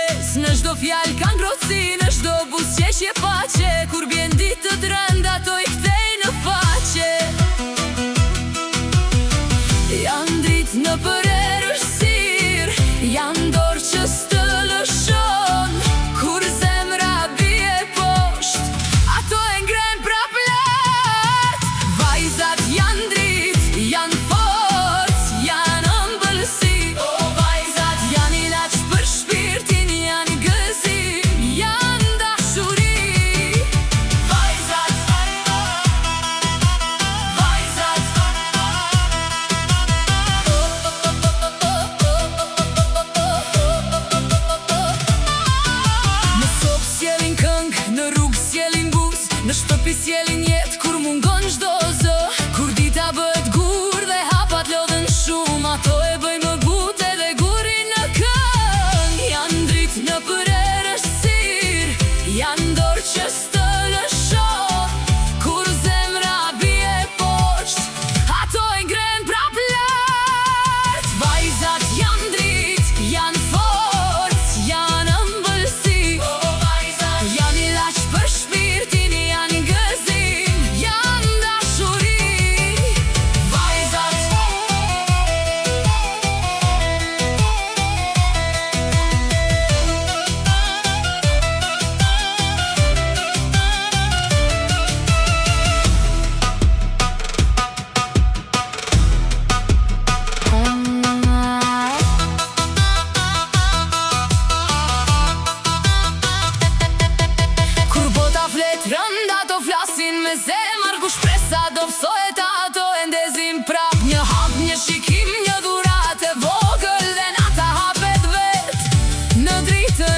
shtesë, në çdo fjalë ka ngrohtësi, në çdo buzëqeshje faqe. Kur bjen ditë të rënda, ato i kthej në faqe. Janë dritë në për errësirë, janë dorë që s'të lëshon. Kur zemra bie poshtë, ato e ngren prap lart. Vajzat janë dritë, janë forcë, janë ëmbëlsi. O vajzat janë ilaç për shpirtin, janë gëzim, janë dashuri. Vajzat, në sopë sjellin këngë, në rrugë sjellin buzë, në shtëpi sjellin jetë kur mungon çdo zë. Kur dita bëhet gur dhe hapat lodhen shumë, ato e bëjnë më butë edhe gurin në këngë. Janë dritë në për errësirë, janë dorë që s'të lëshon. Kur zemra bie poshtë, ato e ngren prap lart. Vajzat janë dritë, janë forcë, janë ëmbëlsi. O vajzat janë ilaç për shpirtin, janë gëzim, janë dashuri. Vajzat, kur bota flet rënda, ato flasin me zemër. Ku shpresa do fsohet, ato e ndezin prap. Një hap, një shikim, një dhuratë e vogël, dhe nata hapet vet në dritën